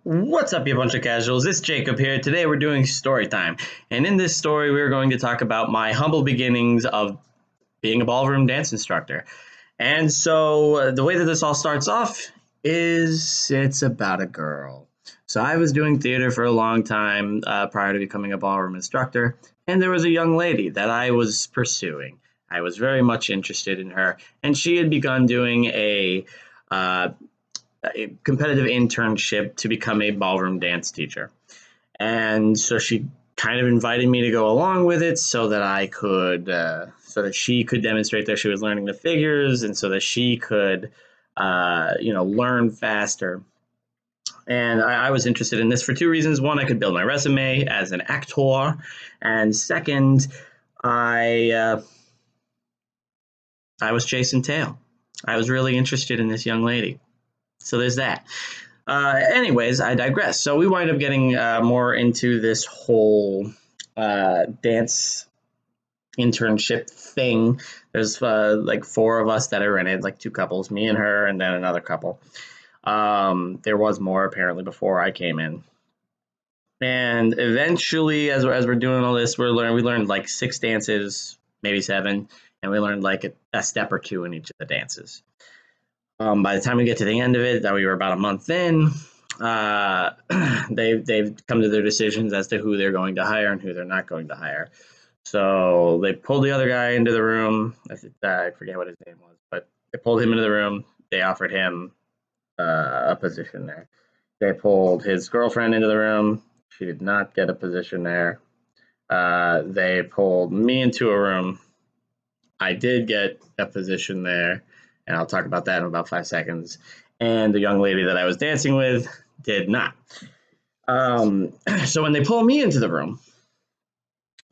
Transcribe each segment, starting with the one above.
What's up, you bunch of casuals? It's Jacob here. Today we're doing story time. And in this story, we're going to talk about my humble beginnings of being a ballroom dance instructor. And the way that this all starts off is it's about a girl. So I was doing theater for a long time prior to becoming a ballroom instructor. And there was a young lady that I was pursuing. I was very much interested in her. And she had begun doing uh, a competitive internship to become a ballroom dance teacher. And so she kind of invited me to go along with it so that so that she could demonstrate that she was learning the figures and so that she could, learn faster. And I was interested in this for two reasons. One, I could build my resume as an actor. And second, I, uh, I was chasing tail. I was really interested in this young lady. So there's that. Anyways, I digress. So we wind up getting more into this whole dance internship thing. There's like four of us that are in it, like two couples, me and her, and then another couple. There was more apparently before I came in. And eventually, as we're doing all this, we learned like six dances, maybe seven, and we learned like a step or two in each of the dances. By the time we get to the end of it, that we were about a month in, uh, they've come to their decisions as to who they're going to hire and who they're not going to hire. So they pulled the other guy into the room. I forget what his name was, but they pulled him into the room. They offered him a position there. They pulled his girlfriend into the room. She did not get a position there. They pulled me into a room. I did get a position there, and I'll talk about that in about 5 seconds. And the young lady that I was dancing with did not. So when they pull me into the room,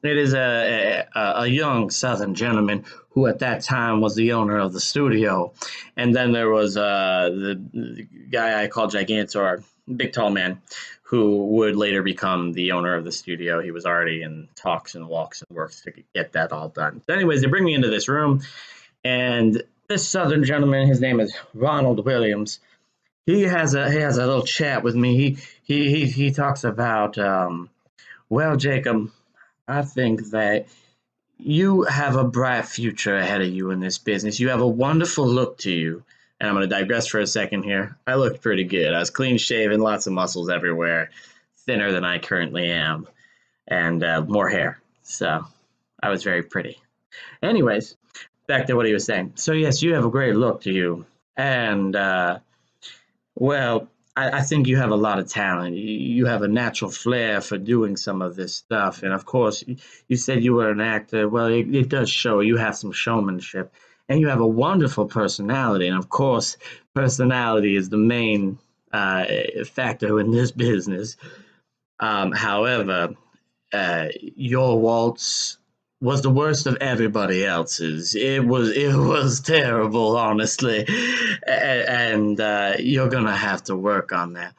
it is a young Southern gentleman who at that time was the owner of the studio. And then there was the guy I call Gigantor, big tall man, who would later become the owner of the studio. He was already in talks and walks and works to get that all done. So anyways, they bring me into this room, and this Southern gentleman, his name is Ronald Williams. He has a little chat with me. He talks about well, Jacob, I think that you have a bright future ahead of you in this business. You have a wonderful look to you. And I'm going to digress for a second here. I looked pretty good. I was clean shaven, lots of muscles everywhere, thinner than I currently am, and more hair. So I was very pretty. Anyways, back to what he was saying. So, yes, you have a great look to you. And well, I think you have a lot of talent. You have a natural flair for doing some of this stuff. And of course, you said you were an actor. Well, it does show you have some showmanship and you have a wonderful personality. And of course, personality is the main factor in this business. However, your waltz was the worst of everybody else's. It was terrible, honestly, and you're gonna have to work on that.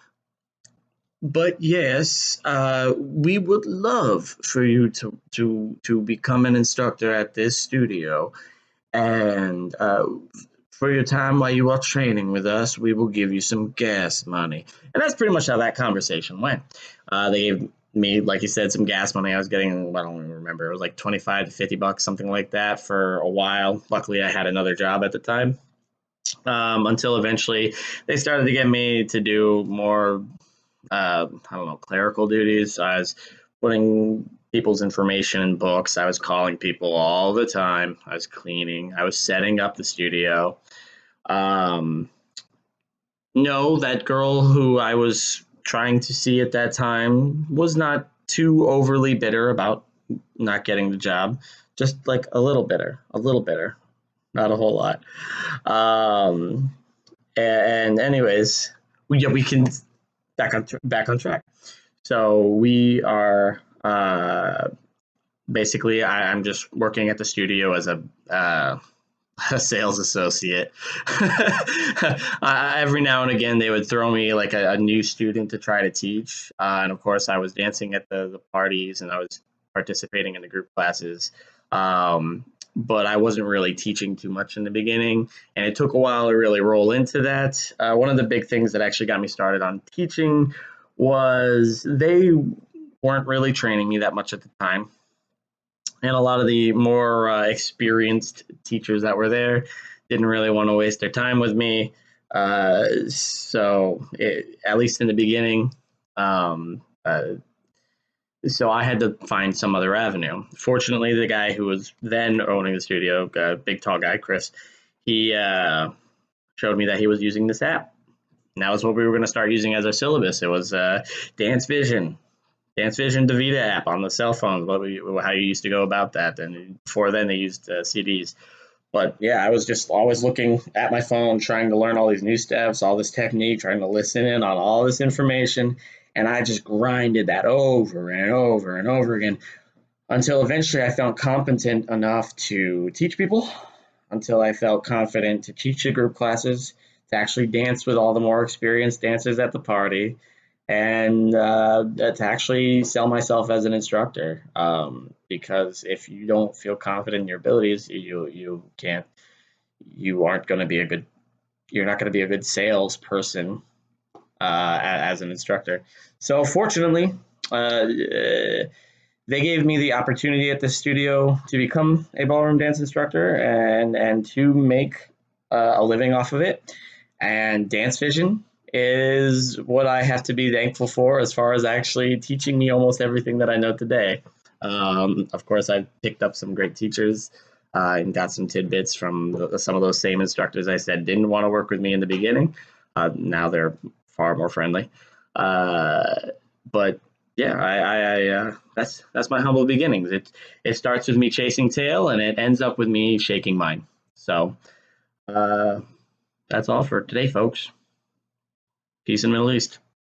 But yes, we would love for you to become an instructor at this studio, and for your time while you are training with us, we will give you some gas money. And that's pretty much how that conversation went. They gave me, like you said, some gas money. I was getting, I don't even remember, it was like 25 to 50 bucks, something like that for a while. Luckily, I had another job at the time. Until eventually they started to get me to do more, I don't know, clerical duties. I was putting people's information in books. I was calling people all the time. I was cleaning. I was setting up the studio. Um, no, that girl who I was trying to see at that time was not too overly bitter about not getting the job. Just like a little bitter, not a whole lot. Um, and anyways, we can back on track. So we are basically I'm just working at the studio as a sales associate. Every now and again, they would throw me like a new student to try to teach, and of course, I was dancing at the parties and I was participating in the group classes. But I wasn't really teaching too much in the beginning, and it took a while to really roll into that. One of the big things that actually got me started on teaching was they weren't really training me that much at the time. And a lot of the more experienced teachers that were there didn't really want to waste their time with me. At least in the beginning, um, uh, so I had to find some other avenue. Fortunately, the guy who was then owning the studio, big tall guy, Chris, he showed me that he was using this app. And that was what we were going to start using as our syllabus. It was Dance Vision, Dance Vision DaVita app on the cell phone. How you used to go about that. And before then, they used CDs. But yeah, I was just always looking at my phone, trying to learn all these new steps, all this technique, trying to listen in on all this information. And I just grinded that over and over and over again until eventually I felt competent enough to teach people, until I felt confident to teach the group classes, to actually dance with all the more experienced dancers at the party, and to actually sell myself as an instructor. Because if you don't feel confident in your abilities, you can't, you aren't going to be a good, you're not going to be a good salesperson as an instructor. So fortunately, they gave me the opportunity at the studio to become a ballroom dance instructor and to make a living off of it. And Dance Vision is what I have to be thankful for as far as actually teaching me almost everything that I know today. Of course, I've picked up some great teachers and got some tidbits from some of those same instructors I said didn't want to work with me in the beginning. Now they're far more friendly. But yeah, that's my humble beginnings. It starts with me chasing tail, and it ends up with me shaking mine. So uh, that's all for today, folks. Peace in the Middle East.